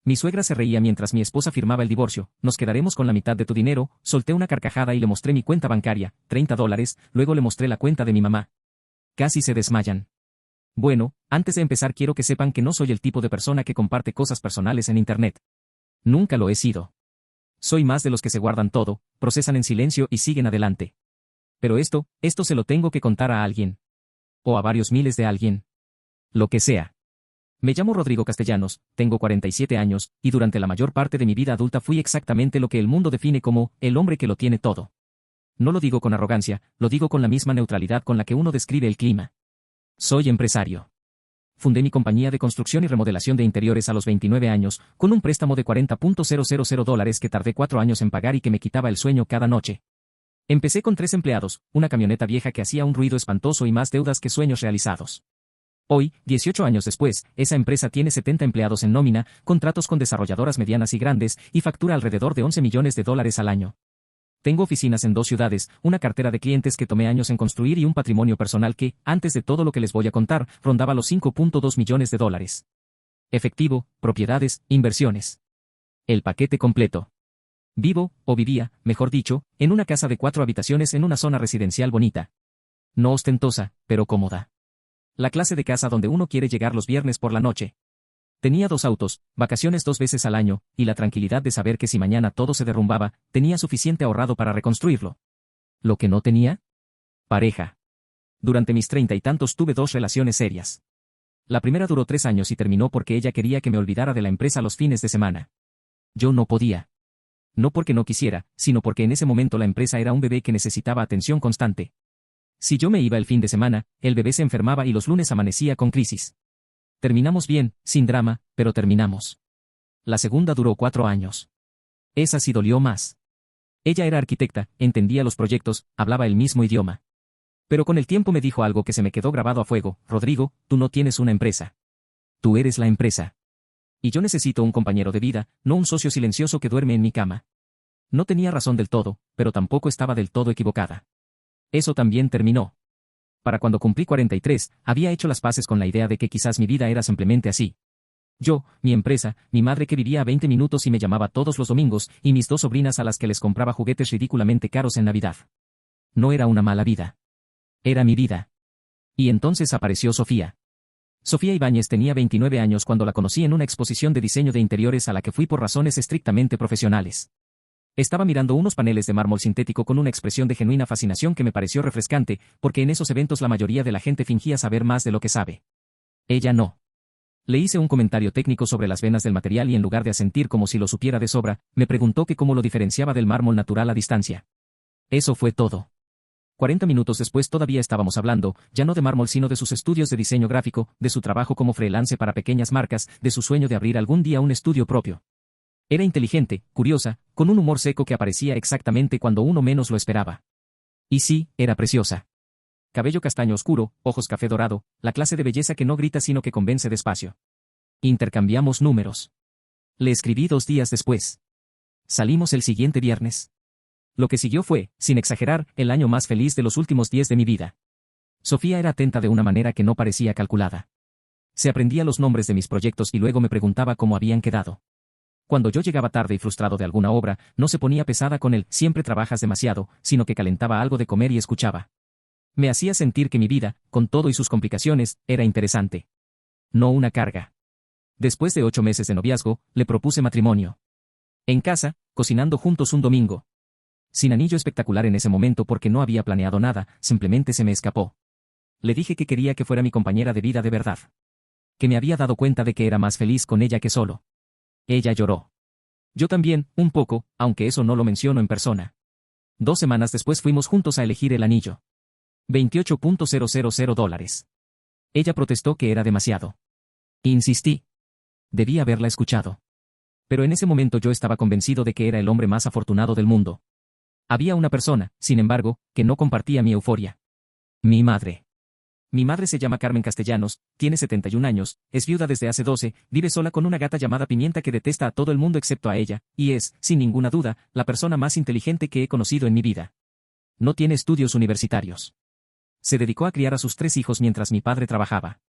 Mi suegra se reía mientras mi esposa firmaba el divorcio. Nos quedaremos con la mitad de tu dinero. Solté una carcajada y le mostré mi cuenta bancaria, $30, luego le mostré la cuenta de mi mamá. Casi se desmayan. Bueno, antes de empezar quiero que sepan que no soy el tipo de persona que comparte cosas personales en Internet. Nunca lo he sido. Soy más de los que se guardan todo, procesan en silencio y siguen adelante. Pero esto se lo tengo que contar a alguien. O a varios miles de alguien. Lo que sea. Me llamo Rodrigo Castellanos, tengo 47 años, y durante la mayor parte de mi vida adulta fui exactamente lo que el mundo define como el hombre que lo tiene todo. No lo digo con arrogancia, lo digo con la misma neutralidad con la que uno describe el clima. Soy empresario. Fundé mi compañía de construcción y remodelación de interiores a los 29 años, con un préstamo de $40,000 que tardé 4 años en pagar y que me quitaba el sueño cada noche. Empecé con 3 empleados, una camioneta vieja que hacía un ruido espantoso y más deudas que sueños realizados. Hoy, 18 años después, esa empresa tiene 70 empleados en nómina, contratos con desarrolladoras medianas y grandes, y factura alrededor de $11 millones al año. Tengo oficinas en 2 ciudades, una cartera de clientes que tomé años en construir y un patrimonio personal que, antes de todo lo que les voy a contar, rondaba los $5.2 millones. Efectivo, propiedades, inversiones. El paquete completo. Vivo, o vivía, mejor dicho, en una casa de 4 habitaciones en una zona residencial bonita. No ostentosa, pero cómoda. La clase de casa donde uno quiere llegar los viernes por la noche. Tenía 2 autos, vacaciones 2 veces al año, y la tranquilidad de saber que si mañana todo se derrumbaba, tenía suficiente ahorrado para reconstruirlo. ¿Lo que no tenía? Pareja. Durante mis 30 y tantos tuve 2 relaciones serias. La primera duró 3 años y terminó porque ella quería que me olvidara de la empresa los fines de semana. Yo no podía. No porque no quisiera, sino porque en ese momento la empresa era un bebé que necesitaba atención constante. Si yo me iba el fin de semana, el bebé se enfermaba y los lunes amanecía con crisis. Terminamos bien, sin drama, pero terminamos. La segunda duró 4 años. Esa sí dolió más. Ella era arquitecta, entendía los proyectos, hablaba el mismo idioma. Pero con el tiempo me dijo algo que se me quedó grabado a fuego: Rodrigo, tú no tienes una empresa. Tú eres la empresa. Y yo necesito un compañero de vida, no un socio silencioso que duerme en mi cama. No tenía razón del todo, pero tampoco estaba del todo equivocada. Eso también terminó. Para cuando cumplí 43, había hecho las paces con la idea de que quizás mi vida era simplemente así. Yo, mi empresa, mi madre que vivía a 20 minutos y me llamaba todos los domingos, y mis 2 sobrinas a las que les compraba juguetes ridículamente caros en Navidad. No era una mala vida. Era mi vida. Y entonces apareció Sofía. Sofía Ibáñez tenía 29 años cuando la conocí en una exposición de diseño de interiores a la que fui por razones estrictamente profesionales. Estaba mirando unos paneles de mármol sintético con una expresión de genuina fascinación que me pareció refrescante, porque en esos eventos la mayoría de la gente fingía saber más de lo que sabe. Ella no. Le hice un comentario técnico sobre las venas del material y en lugar de asentir como si lo supiera de sobra, me preguntó que cómo lo diferenciaba del mármol natural a distancia. Eso fue todo. 40 minutos después todavía estábamos hablando, ya no de mármol sino de sus estudios de diseño gráfico, de su trabajo como freelance para pequeñas marcas, de su sueño de abrir algún día un estudio propio. Era inteligente, curiosa, con un humor seco que aparecía exactamente cuando uno menos lo esperaba. Y sí, era preciosa. Cabello castaño oscuro, ojos café dorado, la clase de belleza que no grita sino que convence despacio. Intercambiamos números. Le escribí 2 días después. Salimos el siguiente viernes. Lo que siguió fue, sin exagerar, el año más feliz de los últimos 10 de mi vida. Sofía era atenta de una manera que no parecía calculada. Se aprendía los nombres de mis proyectos y luego me preguntaba cómo habían quedado. Cuando yo llegaba tarde y frustrado de alguna obra, no se ponía pesada con el «siempre trabajas demasiado», sino que calentaba algo de comer y escuchaba. Me hacía sentir que mi vida, con todo y sus complicaciones, era interesante. No una carga. Después de 8 meses de noviazgo, le propuse matrimonio. En casa, cocinando juntos un domingo. Sin anillo espectacular en ese momento porque no había planeado nada, simplemente se me escapó. Le dije que quería que fuera mi compañera de vida de verdad. Que me había dado cuenta de que era más feliz con ella que solo. Ella lloró. Yo también, un poco, aunque eso no lo menciono en persona. 2 semanas después fuimos juntos a elegir el anillo. $28,000. Ella protestó que era demasiado. Insistí. Debí haberla escuchado. Pero en ese momento yo estaba convencido de que era el hombre más afortunado del mundo. Había una persona, sin embargo, que no compartía mi euforia. Mi madre. Mi madre se llama Carmen Castellanos, tiene 71 años, es viuda desde hace 12, vive sola con una gata llamada Pimienta que detesta a todo el mundo excepto a ella, y es, sin ninguna duda, la persona más inteligente que he conocido en mi vida. No tiene estudios universitarios. Se dedicó a criar a sus 3 hijos mientras mi padre trabajaba.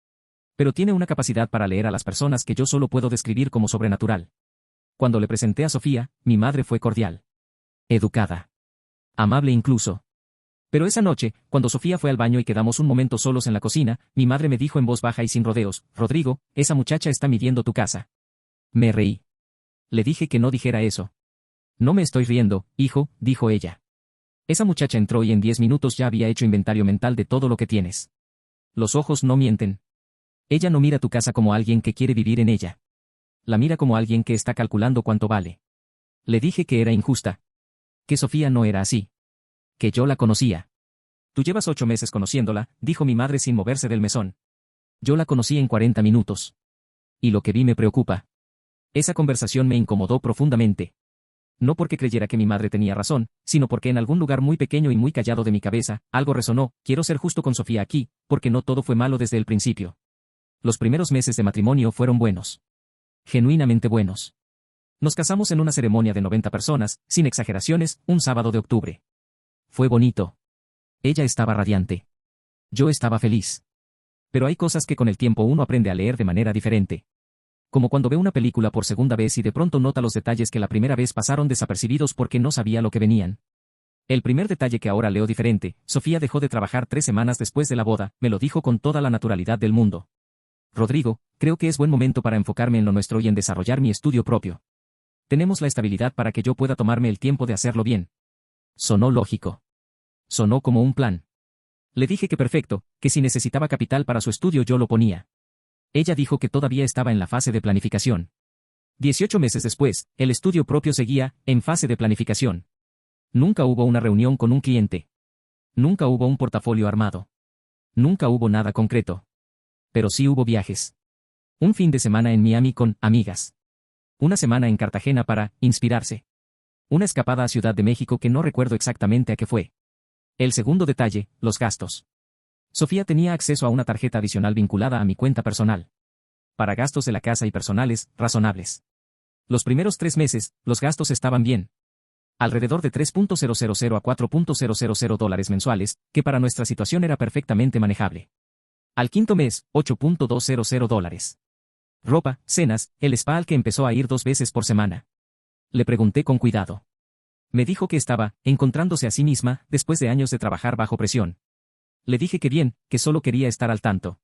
Pero tiene una capacidad para leer a las personas que yo solo puedo describir como sobrenatural. Cuando le presenté a Sofía, mi madre fue cordial. Educada. Amable incluso. Pero esa noche, cuando Sofía fue al baño y quedamos un momento solos en la cocina, mi madre me dijo en voz baja y sin rodeos, Rodrigo, esa muchacha está midiendo tu casa. Me reí. Le dije que no dijera eso. No me estoy riendo, hijo, dijo ella. Esa muchacha entró y en 10 minutos ya había hecho inventario mental de todo lo que tienes. Los ojos no mienten. Ella no mira tu casa como alguien que quiere vivir en ella. La mira como alguien que está calculando cuánto vale. Le dije que era injusta. Que Sofía no era así. Que yo la conocía. Tú llevas 8 meses conociéndola, dijo mi madre sin moverse del mesón. Yo la conocí en 40 minutos. Y lo que vi me preocupa. Esa conversación me incomodó profundamente. No porque creyera que mi madre tenía razón, sino porque en algún lugar muy pequeño y muy callado de mi cabeza, algo resonó, quiero ser justo con Sofía aquí, porque no todo fue malo desde el principio. Los primeros meses de matrimonio fueron buenos. Genuinamente buenos. Nos casamos en una ceremonia de 90 personas, sin exageraciones, un sábado de octubre. Fue bonito. Ella estaba radiante. Yo estaba feliz. Pero hay cosas que con el tiempo uno aprende a leer de manera diferente. Como cuando ve una película por segunda vez y de pronto nota los detalles que la primera vez pasaron desapercibidos porque no sabía lo que venían. El primer detalle que ahora leo diferente, Sofía dejó de trabajar 3 semanas después de la boda, me lo dijo con toda la naturalidad del mundo. Rodrigo, creo que es buen momento para enfocarme en lo nuestro y en desarrollar mi estudio propio. Tenemos la estabilidad para que yo pueda tomarme el tiempo de hacerlo bien. Sonó lógico. Sonó como un plan. Le dije que perfecto, que si necesitaba capital para su estudio yo lo ponía. Ella dijo que todavía estaba en la fase de planificación. 18 meses después, el estudio propio seguía, en fase de planificación. Nunca hubo una reunión con un cliente. Nunca hubo un portafolio armado. Nunca hubo nada concreto. Pero sí hubo viajes. Un fin de semana en Miami con amigas. Una semana en Cartagena para inspirarse. Una escapada a Ciudad de México que no recuerdo exactamente a qué fue. El segundo detalle, los gastos. Sofía tenía acceso a una tarjeta adicional vinculada a mi cuenta personal. Para gastos de la casa y personales, razonables. Los primeros 3 meses, los gastos estaban bien. Alrededor de 3.000 a 4.000 dólares mensuales, que para nuestra situación era perfectamente manejable. Al quinto mes, 8.200 dólares. Ropa, cenas, el spa al que empezó a ir 2 veces por semana. Le pregunté con cuidado. Me dijo que estaba encontrándose a sí misma después de años de trabajar bajo presión. Le dije que bien, que solo quería estar al tanto.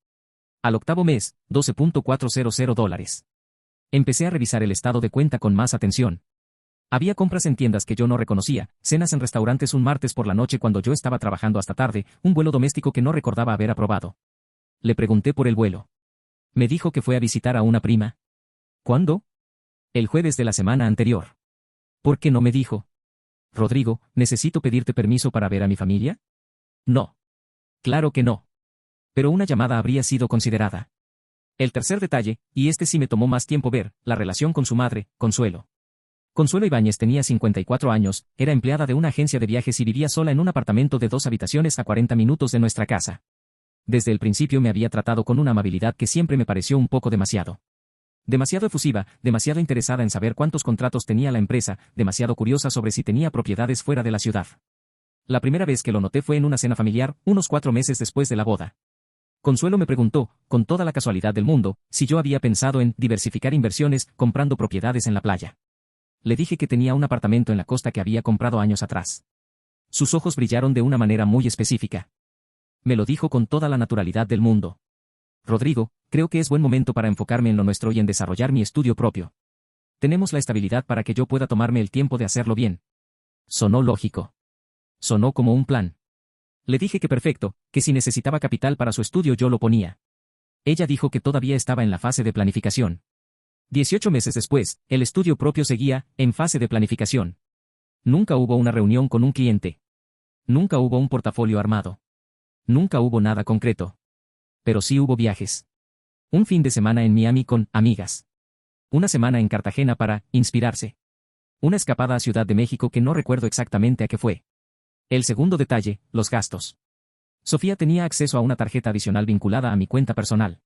Al octavo mes, 12.400 dólares. Empecé a revisar el estado de cuenta con más atención. Había compras en tiendas que yo no reconocía, cenas en restaurantes un martes por la noche cuando yo estaba trabajando hasta tarde, un vuelo doméstico que no recordaba haber aprobado. Le pregunté por el vuelo. Me dijo que fue a visitar a una prima. ¿Cuándo? El jueves de la semana anterior. ¿Por qué no me dijo? Rodrigo, ¿necesito pedirte permiso para ver a mi familia? No. Claro que no. Pero una llamada habría sido considerada. El tercer detalle, y este sí me tomó más tiempo ver, la relación con su madre, Consuelo. Consuelo Ibáñez tenía 54 años, era empleada de una agencia de viajes y vivía sola en un apartamento de 2 habitaciones a 40 minutos de nuestra casa. Desde el principio me había tratado con una amabilidad que siempre me pareció un poco demasiado. Demasiado efusiva, demasiado interesada en saber cuántos contratos tenía la empresa, demasiado curiosa sobre si tenía propiedades fuera de la ciudad. La primera vez que lo noté fue en una cena familiar, unos 4 meses después de la boda. Consuelo me preguntó, con toda la casualidad del mundo, si yo había pensado en diversificar inversiones, comprando propiedades en la playa. Le dije que tenía un apartamento en la costa que había comprado años atrás. Sus ojos brillaron de una manera muy específica. Me lo dijo con toda la naturalidad del mundo. Rodrigo, creo que es buen momento para enfocarme en lo nuestro y en desarrollar mi estudio propio. Tenemos la estabilidad para que yo pueda tomarme el tiempo de hacerlo bien. Sonó lógico. Sonó como un plan. Le dije que perfecto, que si necesitaba capital para su estudio yo lo ponía. Ella dijo que todavía estaba en la fase de planificación. 18 meses después, el estudio propio seguía, en fase de planificación. Nunca hubo una reunión con un cliente. Nunca hubo un portafolio armado. Nunca hubo nada concreto. Pero sí hubo viajes. Un fin de semana en Miami con amigas. Una semana en Cartagena para inspirarse. Una escapada a Ciudad de México que no recuerdo exactamente a qué fue. El segundo detalle, los gastos. Sofía tenía acceso a una tarjeta adicional vinculada a mi cuenta personal.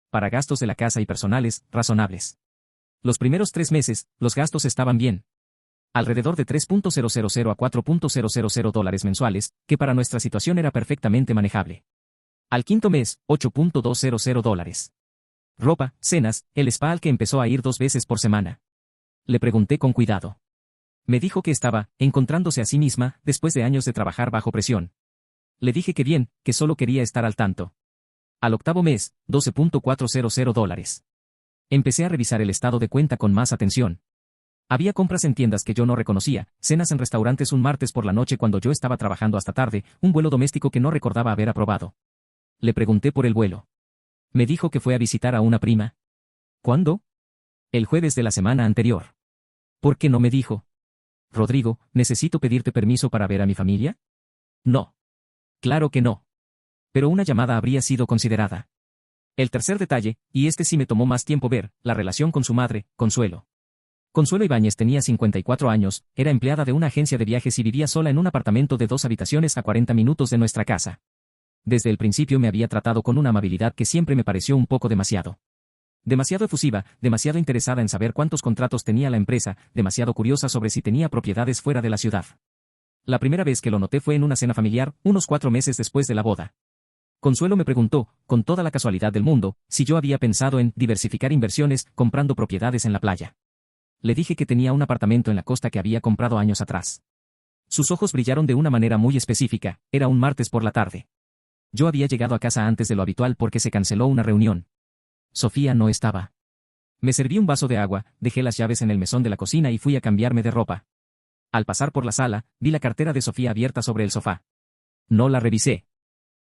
Para gastos de la casa y personales, razonables. Los primeros 3 meses, los gastos estaban bien. Alrededor de 3.000 a 4.000 dólares mensuales, que para nuestra situación era perfectamente manejable. Al quinto mes, 8.200 dólares. Ropa, cenas, el spa al que empezó a ir 2 veces por semana. Le pregunté con cuidado. Me dijo que estaba encontrándose a sí misma después de años de trabajar bajo presión. Le dije que bien, que solo quería estar al tanto. Al octavo mes, $12,400. Empecé a revisar el estado de cuenta con más atención. Había compras en tiendas que yo no reconocía, cenas en restaurantes un martes por la noche cuando yo estaba trabajando hasta tarde, un vuelo doméstico que no recordaba haber aprobado. Le pregunté por el vuelo. Me dijo que fue a visitar a una prima. ¿Cuándo? El jueves de la semana anterior. ¿Por qué no me dijo? Rodrigo, ¿necesito pedirte permiso para ver a mi familia? No. Claro que no. Pero una llamada habría sido considerada. El tercer detalle, y este sí me tomó más tiempo ver, la relación con su madre, Consuelo. Consuelo Ibáñez tenía 54 años, era empleada de una agencia de viajes y vivía sola en un apartamento de 2 habitaciones a 40 minutos de nuestra casa. Desde el principio me había tratado con una amabilidad que siempre me pareció un poco demasiado. Demasiado efusiva, demasiado interesada en saber cuántos contratos tenía la empresa, demasiado curiosa sobre si tenía propiedades fuera de la ciudad. La primera vez que lo noté fue en una cena familiar, unos 4 meses después de la boda. Consuelo me preguntó, con toda la casualidad del mundo, si yo había pensado en diversificar inversiones comprando propiedades en la playa. Le dije que tenía un apartamento en la costa que había comprado años atrás. Sus ojos brillaron de una manera muy específica, era un martes por la tarde. Yo había llegado a casa antes de lo habitual porque se canceló una reunión. Sofía no estaba. Me serví un vaso de agua, dejé las llaves en el mesón de la cocina y fui a cambiarme de ropa. Al pasar por la sala, vi la cartera de Sofía abierta sobre el sofá. No la revisé.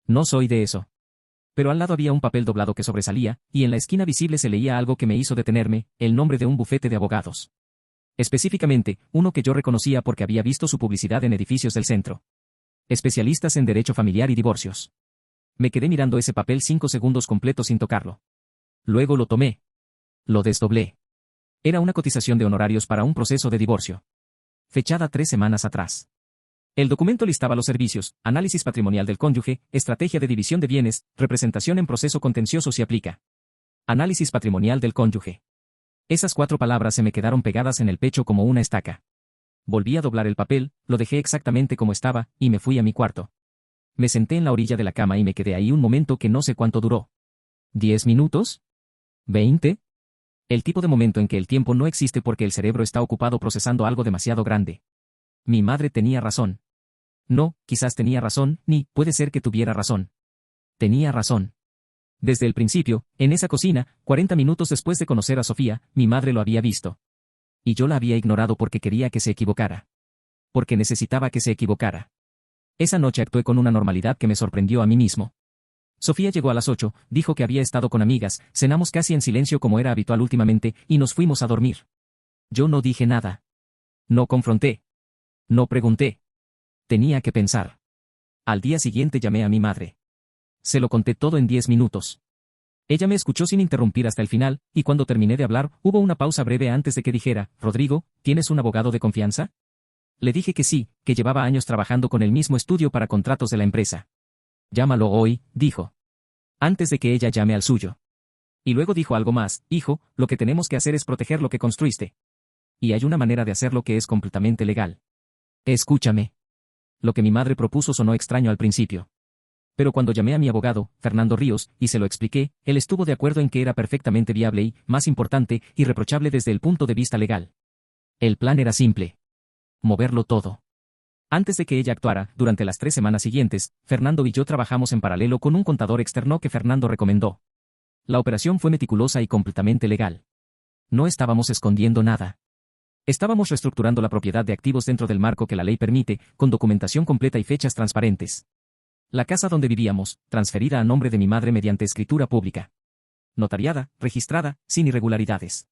No soy de eso. Pero al lado había un papel doblado que sobresalía, y en la esquina visible se leía algo que me hizo detenerme, el nombre de un bufete de abogados. Específicamente, uno que yo reconocía porque había visto su publicidad en edificios del centro. Especialistas en derecho familiar y divorcios. Me quedé mirando ese papel 5 segundos completos sin tocarlo. Luego lo tomé. Lo desdoblé. Era una cotización de honorarios para un proceso de divorcio. Fechada 3 semanas atrás. El documento listaba los servicios, análisis patrimonial del cónyuge, estrategia de división de bienes, representación en proceso contencioso si aplica. Análisis patrimonial del cónyuge. Esas 4 palabras se me quedaron pegadas en el pecho como una estaca. Volví a doblar el papel, lo dejé exactamente como estaba, y me fui a mi cuarto. Me senté en la orilla de la cama y me quedé ahí un momento que no sé cuánto duró. ¿10 minutos? ¿20? El tipo de momento en que el tiempo no existe porque el cerebro está ocupado procesando algo demasiado grande. Mi madre tenía razón. No, quizás tenía razón, ni puede ser que tuviera razón. Tenía razón. Desde el principio, en esa cocina, 40 minutos después de conocer a Sofía, mi madre lo había visto. Y yo la había ignorado porque quería que se equivocara. Porque necesitaba que se equivocara. Esa noche actué con una normalidad que me sorprendió a mí mismo. Sofía llegó a las 8, dijo que había estado con amigas, cenamos casi en silencio como era habitual últimamente, y nos fuimos a dormir. Yo no dije nada. No confronté. No pregunté. Tenía que pensar. Al día siguiente llamé a mi madre. Se lo conté todo en 10 minutos. Ella me escuchó sin interrumpir hasta el final, y cuando terminé de hablar, hubo una pausa breve antes de que dijera, Rodrigo, ¿tienes un abogado de confianza? Le dije que sí, que llevaba años trabajando con el mismo estudio para contratos de la empresa. Llámalo hoy, dijo. Antes de que ella llame al suyo. Y luego dijo algo más, hijo, lo que tenemos que hacer es proteger lo que construiste. Y hay una manera de hacerlo que es completamente legal. Escúchame. Lo que mi madre propuso sonó extraño al principio. Pero cuando llamé a mi abogado, Fernando Ríos, y se lo expliqué, él estuvo de acuerdo en que era perfectamente viable y, más importante, irreprochable desde el punto de vista legal. El plan era simple. Moverlo todo. Antes de que ella actuara, durante las 3 semanas siguientes, Fernando y yo trabajamos en paralelo con un contador externo que Fernando recomendó. La operación fue meticulosa y completamente legal. No estábamos escondiendo nada. Estábamos reestructurando la propiedad de activos dentro del marco que la ley permite, con documentación completa y fechas transparentes. La casa donde vivíamos, transferida a nombre de mi madre mediante escritura pública. Notariada, registrada, sin irregularidades.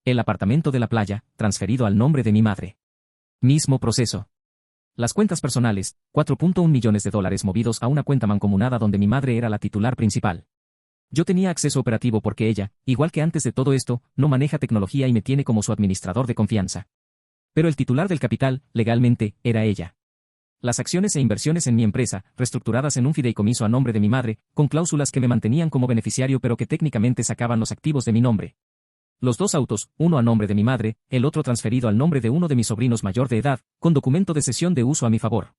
El apartamento de la playa, transferido al nombre de mi madre. Mismo proceso. Las cuentas personales, $4.1 millones movidos a una cuenta mancomunada donde mi madre era la titular principal. Yo tenía acceso operativo porque ella, igual que antes de todo esto, no maneja tecnología y me tiene como su administrador de confianza. Pero el titular del capital, legalmente, era ella. Las acciones e inversiones en mi empresa, reestructuradas en un fideicomiso a nombre de mi madre, con cláusulas que me mantenían como beneficiario pero que técnicamente sacaban los activos de mi nombre. Los 2 autos, uno a nombre de mi madre, el otro transferido al nombre de uno de mis sobrinos mayor de edad, con documento de cesión de uso a mi favor.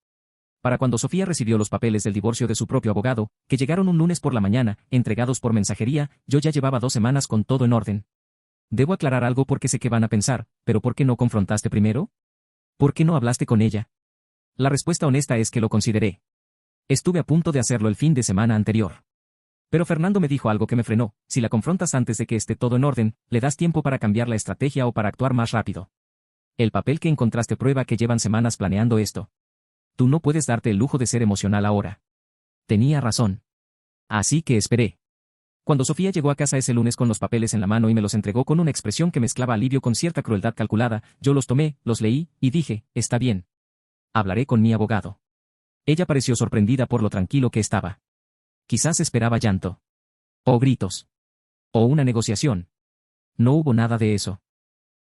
Para cuando Sofía recibió los papeles del divorcio de su propio abogado, que llegaron un lunes por la mañana, entregados por mensajería, yo ya llevaba 2 semanas con todo en orden. Debo aclarar algo porque sé que van a pensar, pero ¿por qué no confrontaste primero? ¿Por qué no hablaste con ella? La respuesta honesta es que lo consideré. Estuve a punto de hacerlo el fin de semana anterior. Pero Fernando me dijo algo que me frenó: si la confrontas antes de que esté todo en orden, le das tiempo para cambiar la estrategia o para actuar más rápido. El papel que encontraste prueba que llevan semanas planeando esto. Tú no puedes darte el lujo de ser emocional ahora. Tenía razón. Así que esperé. Cuando Sofía llegó a casa ese lunes con los papeles en la mano y me los entregó con una expresión que mezclaba alivio con cierta crueldad calculada, yo los tomé, los leí, y dije: está bien. Hablaré con mi abogado. Ella pareció sorprendida por lo tranquilo que estaba. Quizás esperaba llanto. O gritos. O una negociación. No hubo nada de eso.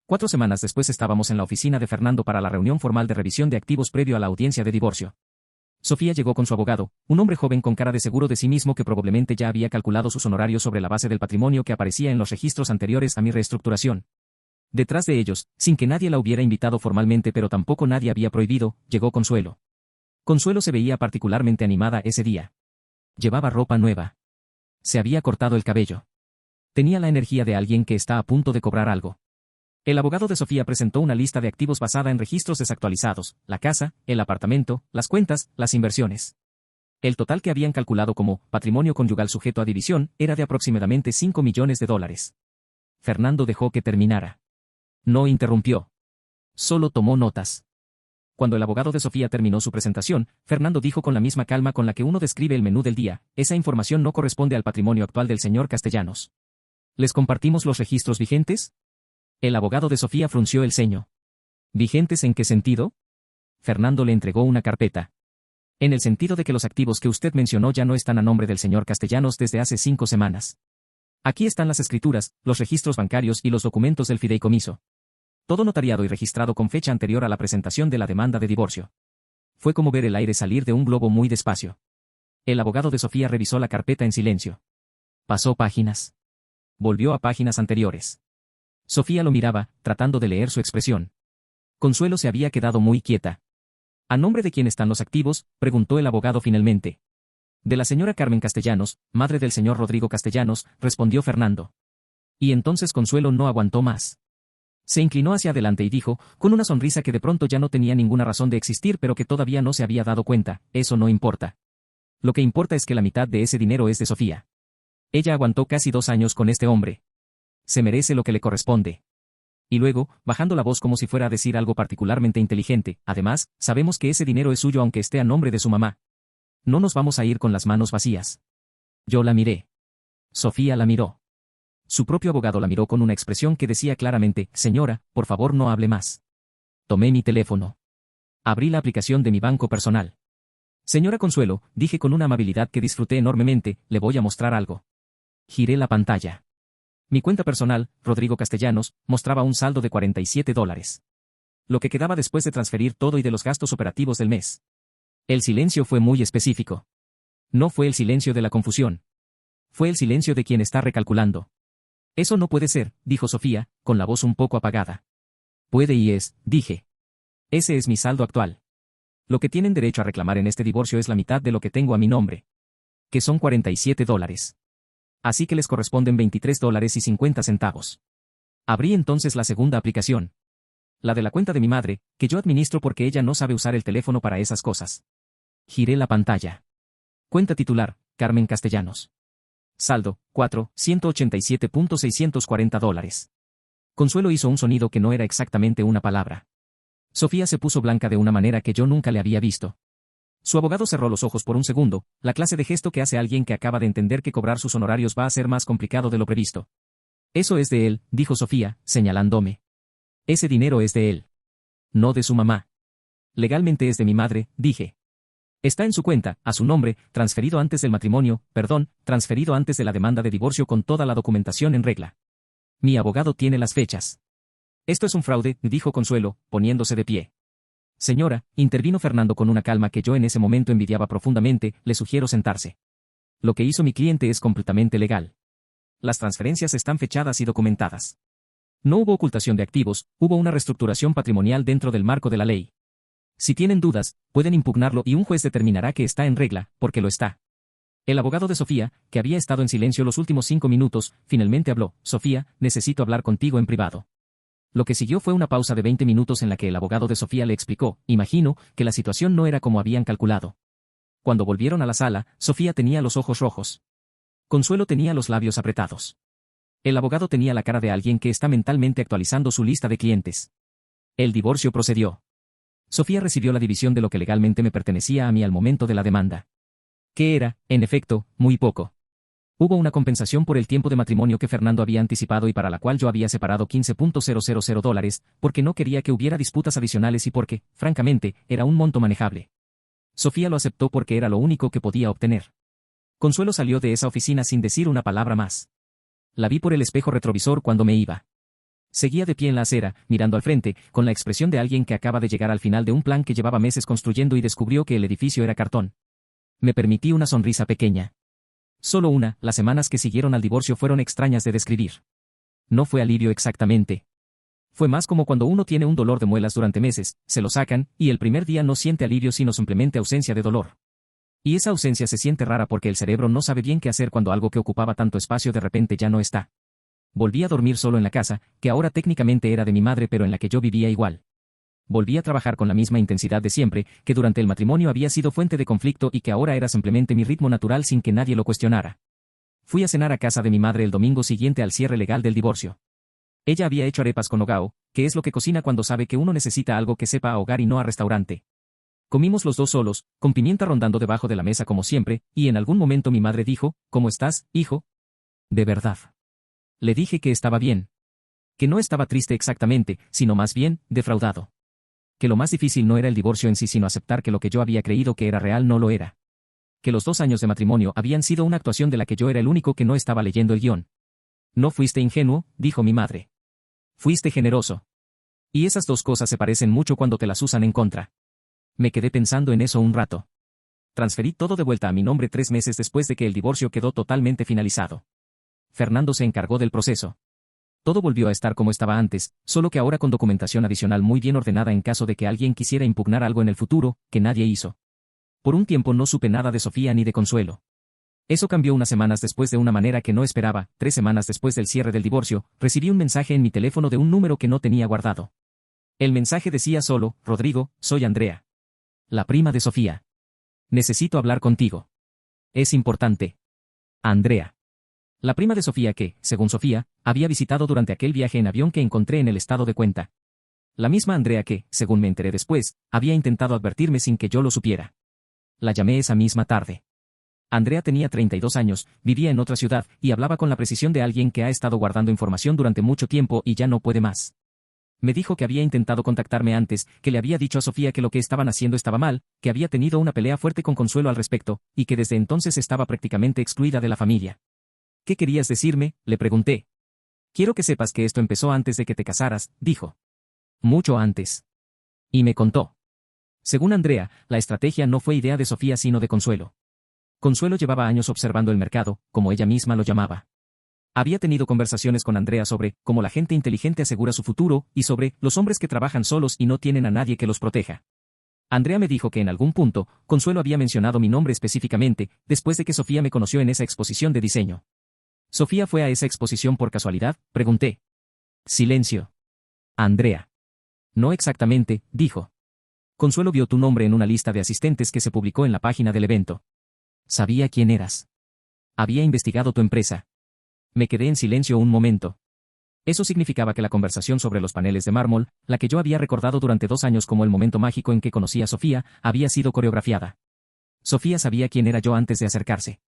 4 semanas después estábamos en la oficina de Fernando para la reunión formal de revisión de activos previo a la audiencia de divorcio. Sofía llegó con su abogado, un hombre joven con cara de seguro de sí mismo que probablemente ya había calculado sus honorarios sobre la base del patrimonio que aparecía en los registros anteriores a mi reestructuración. Detrás de ellos, sin que nadie la hubiera invitado formalmente pero tampoco nadie había prohibido, llegó Consuelo. Consuelo se veía particularmente animada ese día. Llevaba ropa nueva. Se había cortado el cabello. Tenía la energía de alguien que está a punto de cobrar algo. El abogado de Sofía presentó una lista de activos basada en registros desactualizados: la casa, el apartamento, las cuentas, las inversiones. El total que habían calculado como patrimonio conyugal sujeto a división era de aproximadamente $5 millones. Fernando dejó que terminara. No interrumpió. Solo tomó notas. Cuando el abogado de Sofía terminó su presentación, Fernando dijo con la misma calma con la que uno describe el menú del día: esa información no corresponde al patrimonio actual del señor Castellanos. ¿Les compartimos los registros vigentes? El abogado de Sofía frunció el ceño. ¿Vigentes en qué sentido? Fernando le entregó una carpeta. En el sentido de que los activos que usted mencionó ya no están a nombre del señor Castellanos desde hace 5 semanas. Aquí están las escrituras, los registros bancarios y los documentos del fideicomiso. Todo notariado y registrado con fecha anterior a la presentación de la demanda de divorcio. Fue como ver el aire salir de un globo muy despacio. El abogado de Sofía revisó la carpeta en silencio. Pasó páginas. Volvió a páginas anteriores. Sofía lo miraba, tratando de leer su expresión. Consuelo se había quedado muy quieta. ¿A nombre de quién están los activos?, preguntó el abogado finalmente. De la señora Carmen Castellanos, madre del señor Rodrigo Castellanos, respondió Fernando. Y entonces Consuelo no aguantó más. Se inclinó hacia adelante y dijo, con una sonrisa que de pronto ya no tenía ninguna razón de existir pero que todavía no se había dado cuenta: eso no importa. Lo que importa es que la mitad de ese dinero es de Sofía. Ella aguantó casi 2 años con este hombre. Se merece lo que le corresponde. Y luego, bajando la voz como si fuera a decir algo particularmente inteligente: además, sabemos que ese dinero es suyo aunque esté a nombre de su mamá. No nos vamos a ir con las manos vacías. Yo la miré. Sofía la miró. Su propio abogado la miró con una expresión que decía claramente: señora, por favor no hable más. Tomé mi teléfono. Abrí la aplicación de mi banco personal. Señora Consuelo, dije con una amabilidad que disfruté enormemente, le voy a mostrar algo. Giré la pantalla. Mi cuenta personal, Rodrigo Castellanos, mostraba un saldo de $47. Lo que quedaba después de transferir todo y de los gastos operativos del mes. El silencio fue muy específico. No fue el silencio de la confusión. Fue el silencio de quien está recalculando. Eso no puede ser, dijo Sofía, con la voz un poco apagada. Puede y es, dije. Ese es mi saldo actual. Lo que tienen derecho a reclamar en este divorcio es la mitad de lo que tengo a mi nombre. Que son $47. Así que les corresponden $23.50. Abrí entonces la segunda aplicación. La de la cuenta de mi madre, que yo administro porque ella no sabe usar el teléfono para esas cosas. Giré la pantalla. Cuenta titular, Carmen Castellanos. Saldo, $187.640. Consuelo hizo un sonido que no era exactamente una palabra. Sofía se puso blanca de una manera que yo nunca le había visto. Su abogado cerró los ojos por un segundo, la clase de gesto que hace alguien que acaba de entender que cobrar sus honorarios va a ser más complicado de lo previsto. Eso es de él, dijo Sofía, señalándome. Ese dinero es de él. No de su mamá. Legalmente es de mi madre, dije. Está en su cuenta, a su nombre, transferido antes del matrimonio, transferido antes de la demanda de divorcio con toda la documentación en regla. Mi abogado tiene las fechas. Esto es un fraude, dijo Consuelo, poniéndose de pie. Señora, intervino Fernando con una calma que yo en ese momento envidiaba profundamente, le sugiero sentarse. Lo que hizo mi cliente es completamente legal. Las transferencias están fechadas y documentadas. No hubo ocultación de activos, hubo una reestructuración patrimonial dentro del marco de la ley. Si tienen dudas, pueden impugnarlo y un juez determinará que está en regla, porque lo está. El abogado de Sofía, que había estado en silencio los últimos 5 minutos, finalmente habló. Sofía, necesito hablar contigo en privado. Lo que siguió fue una pausa de 20 minutos en la que el abogado de Sofía le explicó, imagino, que la situación no era como habían calculado. Cuando volvieron a la sala, Sofía tenía los ojos rojos. Consuelo tenía los labios apretados. El abogado tenía la cara de alguien que está mentalmente actualizando su lista de clientes. El divorcio procedió. Sofía recibió la división de lo que legalmente me pertenecía a mí al momento de la demanda. Que era, en efecto, muy poco. Hubo una compensación por el tiempo de matrimonio que Fernando había anticipado y para la cual yo había separado $15,000, porque no quería que hubiera disputas adicionales y porque, francamente, era un monto manejable. Sofía lo aceptó porque era lo único que podía obtener. Consuelo salió de esa oficina sin decir una palabra más. La vi por el espejo retrovisor cuando me iba. Seguía de pie en la acera, mirando al frente, con la expresión de alguien que acaba de llegar al final de un plan que llevaba meses construyendo y descubrió que el edificio era cartón. Me permití una sonrisa pequeña. Solo una, las semanas que siguieron al divorcio fueron extrañas de describir. No fue alivio exactamente. Fue más como cuando uno tiene un dolor de muelas durante meses, se lo sacan, y el primer día no siente alivio sino simplemente ausencia de dolor. Y esa ausencia se siente rara porque el cerebro no sabe bien qué hacer cuando algo que ocupaba tanto espacio de repente ya no está. Volví a dormir solo en la casa, que ahora técnicamente era de mi madre pero en la que yo vivía igual. Volví a trabajar con la misma intensidad de siempre, que durante el matrimonio había sido fuente de conflicto y que ahora era simplemente mi ritmo natural sin que nadie lo cuestionara. Fui a cenar a casa de mi madre el domingo siguiente al cierre legal del divorcio. Ella había hecho arepas con nogao, que es lo que cocina cuando sabe que uno necesita algo que sepa a hogar y no a restaurante. Comimos los dos solos, con pimienta rondando debajo de la mesa como siempre, y en algún momento mi madre dijo, ¿cómo estás, hijo? De verdad. Le dije que estaba bien. Que no estaba triste exactamente, sino más bien, defraudado. Que lo más difícil no era el divorcio en sí sino aceptar que lo que yo había creído que era real no lo era. Que los 2 años de matrimonio habían sido una actuación de la que yo era el único que no estaba leyendo el guión. No fuiste ingenuo, dijo mi madre. Fuiste generoso. Y esas dos cosas se parecen mucho cuando te las usan en contra. Me quedé pensando en eso un rato. Transferí todo de vuelta a mi nombre 3 meses después de que el divorcio quedó totalmente finalizado. Fernando se encargó del proceso. Todo volvió a estar como estaba antes, solo que ahora con documentación adicional muy bien ordenada en caso de que alguien quisiera impugnar algo en el futuro, que nadie hizo. Por un tiempo no supe nada de Sofía ni de Consuelo. Eso cambió unas semanas después de una manera que no esperaba. 3 semanas después del cierre del divorcio, recibí un mensaje en mi teléfono de un número que no tenía guardado. El mensaje decía solo, Rodrigo, soy Andrea. La prima de Sofía. Necesito hablar contigo. Es importante. Andrea. La prima de Sofía que, según Sofía, había visitado durante aquel viaje en avión que encontré en el estado de cuenta. La misma Andrea que, según me enteré después, había intentado advertirme sin que yo lo supiera. La llamé esa misma tarde. Andrea tenía 32 años, vivía en otra ciudad, y hablaba con la precisión de alguien que ha estado guardando información durante mucho tiempo y ya no puede más. Me dijo que había intentado contactarme antes, que le había dicho a Sofía que lo que estaban haciendo estaba mal, que había tenido una pelea fuerte con Consuelo al respecto, y que desde entonces estaba prácticamente excluida de la familia. ¿Qué querías decirme?, le pregunté. Quiero que sepas que esto empezó antes de que te casaras, dijo. Mucho antes. Y me contó. Según Andrea, la estrategia no fue idea de Sofía sino de Consuelo. Consuelo llevaba años observando el mercado, como ella misma lo llamaba. Había tenido conversaciones con Andrea sobre cómo la gente inteligente asegura su futuro, y sobre los hombres que trabajan solos y no tienen a nadie que los proteja. Andrea me dijo que en algún punto, Consuelo había mencionado mi nombre específicamente, después de que Sofía me conoció en esa exposición de diseño. ¿Sofía fue a esa exposición por casualidad?, pregunté. Silencio. Andrea. No exactamente, dijo. Consuelo vio tu nombre en una lista de asistentes que se publicó en la página del evento. Sabía quién eras. Había investigado tu empresa. Me quedé en silencio un momento. Eso significaba que la conversación sobre los paneles de mármol, la que yo había recordado durante 2 años como el momento mágico en que conocí a Sofía, había sido coreografiada. Sofía sabía quién era yo antes de acercarse.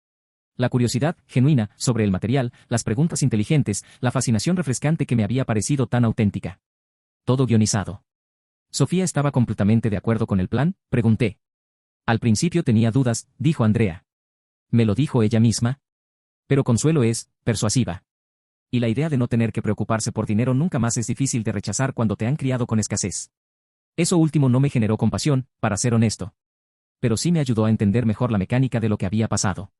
La curiosidad, genuina, sobre el material, las preguntas inteligentes, la fascinación refrescante que me había parecido tan auténtica. Todo guionizado. ¿Sofía estaba completamente de acuerdo con el plan?, pregunté. Al principio tenía dudas, dijo Andrea. ¿Me lo dijo ella misma? Pero Consuelo es persuasiva. Y la idea de no tener que preocuparse por dinero nunca más es difícil de rechazar cuando te han criado con escasez. Eso último no me generó compasión, para ser honesto. Pero sí me ayudó a entender mejor la mecánica de lo que había pasado.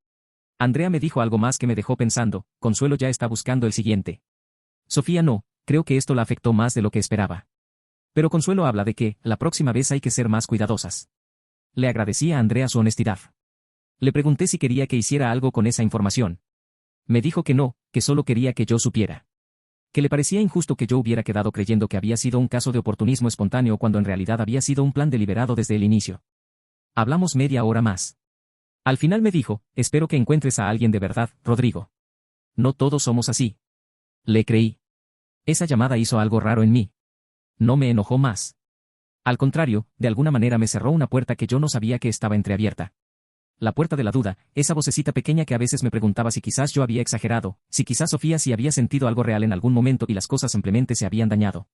Andrea me dijo algo más que me dejó pensando. Consuelo ya está buscando el siguiente. Sofía no, creo que esto la afectó más de lo que esperaba. Pero Consuelo habla de que, la próxima vez hay que ser más cuidadosas. Le agradecí a Andrea su honestidad. Le pregunté si quería que hiciera algo con esa información. Me dijo que no, que solo quería que yo supiera. Que le parecía injusto que yo hubiera quedado creyendo que había sido un caso de oportunismo espontáneo cuando en realidad había sido un plan deliberado desde el inicio. Hablamos media hora más. Al final me dijo, espero que encuentres a alguien de verdad, Rodrigo. No todos somos así. Le creí. Esa llamada hizo algo raro en mí. No me enojó más. Al contrario, de alguna manera me cerró una puerta que yo no sabía que estaba entreabierta. La puerta de la duda, esa vocecita pequeña que a veces me preguntaba si quizás yo había exagerado, si quizás Sofía sí había sentido algo real en algún momento y las cosas simplemente se habían dañado.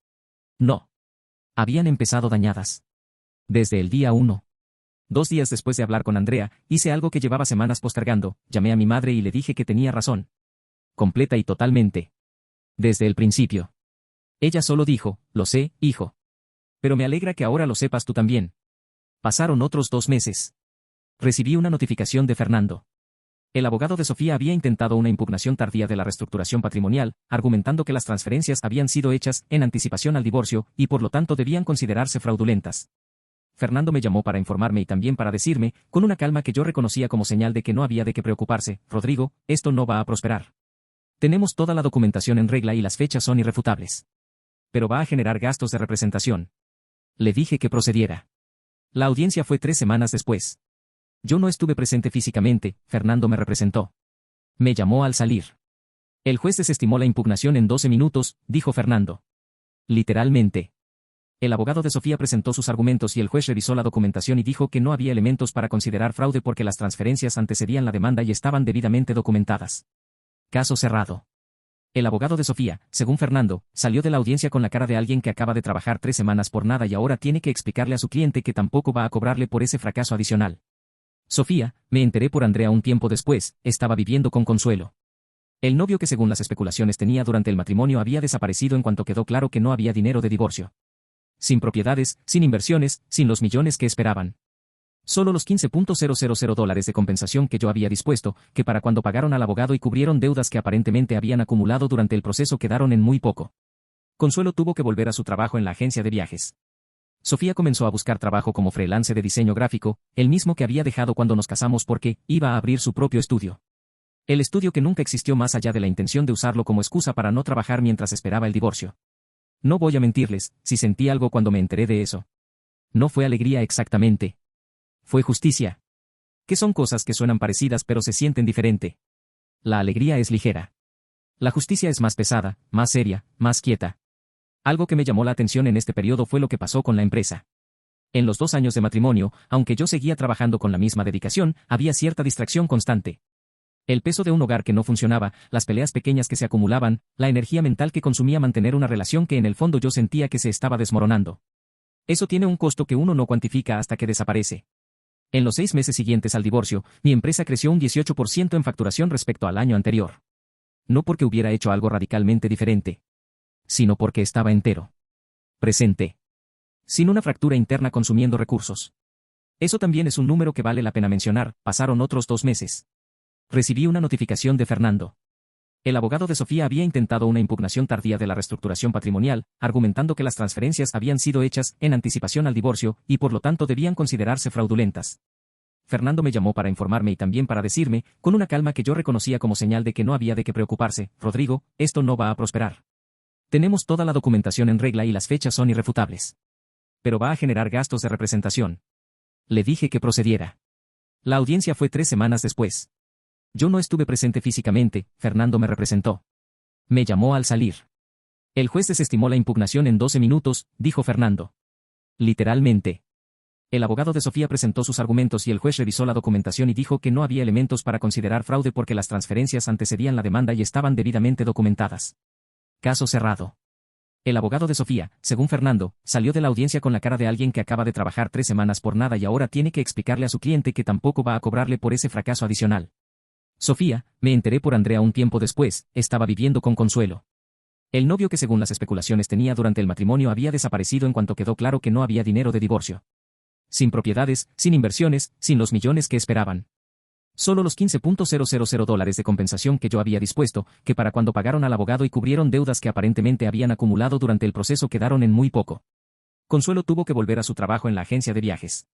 No. Habían empezado dañadas. Desde el día 1. 2 días después de hablar con Andrea, hice algo que llevaba semanas postergando, llamé a mi madre y le dije que tenía razón. Completa y totalmente. Desde el principio. Ella solo dijo, lo sé, hijo. Pero me alegra que ahora lo sepas tú también. Pasaron otros 2 meses. Recibí una notificación de Fernando. El abogado de Sofía había intentado una impugnación tardía de la reestructuración patrimonial, argumentando que las transferencias habían sido hechas en anticipación al divorcio y por lo tanto debían considerarse fraudulentas. Fernando me llamó para informarme y también para decirme, con una calma que yo reconocía como señal de que no había de qué preocuparse, Rodrigo, esto no va a prosperar. Tenemos toda la documentación en regla y las fechas son irrefutables. Pero va a generar gastos de representación. Le dije que procediera. La audiencia fue 3 semanas después. Yo no estuve presente físicamente, Fernando me representó. Me llamó al salir. El juez desestimó la impugnación en 12 minutos, dijo Fernando. Literalmente. El abogado de Sofía presentó sus argumentos y el juez revisó la documentación y dijo que no había elementos para considerar fraude porque las transferencias antecedían la demanda y estaban debidamente documentadas. Caso cerrado. El abogado de Sofía, según Fernando, salió de la audiencia con la cara de alguien que acaba de trabajar 3 semanas por nada y ahora tiene que explicarle a su cliente que tampoco va a cobrarle por ese fracaso adicional. Sofía, me enteré por Andrea un tiempo después, estaba viviendo con Consuelo. El novio que según las especulaciones tenía durante el matrimonio había desaparecido en cuanto quedó claro que no había dinero de divorcio. Sin propiedades, sin inversiones, sin los millones que esperaban. Solo los $15,000 de compensación que yo había dispuesto, que para cuando pagaron al abogado y cubrieron deudas que aparentemente habían acumulado durante el proceso quedaron en muy poco. Consuelo tuvo que volver a su trabajo en la agencia de viajes. Sofía comenzó a buscar trabajo como freelance de diseño gráfico, el mismo que había dejado cuando nos casamos porque iba a abrir su propio estudio. El estudio que nunca existió más allá de la intención de usarlo como excusa para no trabajar mientras esperaba el divorcio. No voy a mentirles, si sentí algo cuando me enteré de eso. No fue alegría exactamente. Fue justicia. Que son cosas que suenan parecidas pero se sienten diferente. La alegría es ligera. La justicia es más pesada, más seria, más quieta. Algo que me llamó la atención en este periodo fue lo que pasó con la empresa. En los 2 años de matrimonio, aunque yo seguía trabajando con la misma dedicación, había cierta distracción constante. El peso de un hogar que no funcionaba, las peleas pequeñas que se acumulaban, la energía mental que consumía mantener una relación que en el fondo yo sentía que se estaba desmoronando. Eso tiene un costo que uno no cuantifica hasta que desaparece. En los 6 meses siguientes al divorcio, mi empresa creció un 18% en facturación respecto al año anterior. No porque hubiera hecho algo radicalmente diferente, sino porque estaba entero. Presente. Sin una fractura interna consumiendo recursos. Eso también es un número que vale la pena mencionar. Pasaron otros 2 meses. Recibí una notificación de Fernando. El abogado de Sofía había intentado una impugnación tardía de la reestructuración patrimonial, argumentando que las transferencias habían sido hechas en anticipación al divorcio y por lo tanto debían considerarse fraudulentas. Fernando me llamó para informarme y también para decirme, con una calma que yo reconocía como señal de que no había de qué preocuparse, Rodrigo, esto no va a prosperar. Tenemos toda la documentación en regla y las fechas son irrefutables. Pero va a generar gastos de representación. Le dije que procediera. La audiencia fue 3 semanas después. Yo no estuve presente físicamente, Fernando me representó. Me llamó al salir. El juez desestimó la impugnación en 12 minutos, dijo Fernando. Literalmente. El abogado de Sofía presentó sus argumentos y el juez revisó la documentación y dijo que no había elementos para considerar fraude porque las transferencias antecedían la demanda y estaban debidamente documentadas. Caso cerrado. El abogado de Sofía, según Fernando, salió de la audiencia con la cara de alguien que acaba de trabajar 3 semanas por nada y ahora tiene que explicarle a su cliente que tampoco va a cobrarle por ese fracaso adicional. Sofía, me enteré por Andrea un tiempo después, estaba viviendo con Consuelo. El novio que según las especulaciones tenía durante el matrimonio había desaparecido en cuanto quedó claro que no había dinero de divorcio. Sin propiedades, sin inversiones, sin los millones que esperaban. Solo los $15,000 de compensación que yo había dispuesto, que para cuando pagaron al abogado y cubrieron deudas que aparentemente habían acumulado durante el proceso quedaron en muy poco. Consuelo tuvo que volver a su trabajo en la agencia de viajes.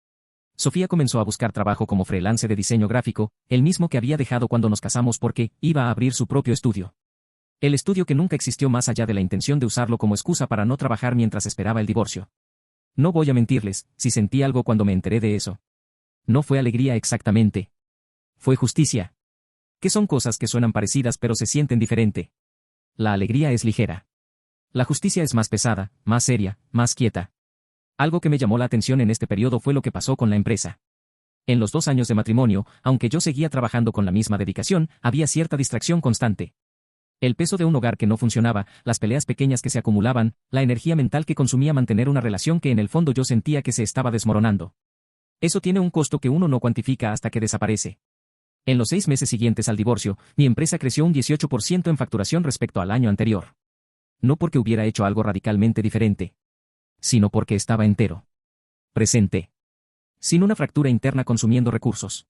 Sofía comenzó a buscar trabajo como freelance de diseño gráfico, el mismo que había dejado cuando nos casamos porque iba a abrir su propio estudio. El estudio que nunca existió más allá de la intención de usarlo como excusa para no trabajar mientras esperaba el divorcio. No voy a mentirles, si sentí algo cuando me enteré de eso. No fue alegría exactamente. Fue justicia. Que son cosas que suenan parecidas pero se sienten diferente. La alegría es ligera. La justicia es más pesada, más seria, más quieta. Algo que me llamó la atención en este periodo fue lo que pasó con la empresa. En los 2 años de matrimonio, aunque yo seguía trabajando con la misma dedicación, había cierta distracción constante. El peso de un hogar que no funcionaba, las peleas pequeñas que se acumulaban, la energía mental que consumía mantener una relación que en el fondo yo sentía que se estaba desmoronando. Eso tiene un costo que uno no cuantifica hasta que desaparece. En los 6 meses siguientes al divorcio, mi empresa creció un 18% en facturación respecto al año anterior. No porque hubiera hecho algo radicalmente diferente, sino porque estaba entero. Presente. Sin una fractura interna consumiendo recursos.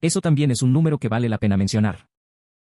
Eso también es un número que vale la pena mencionar.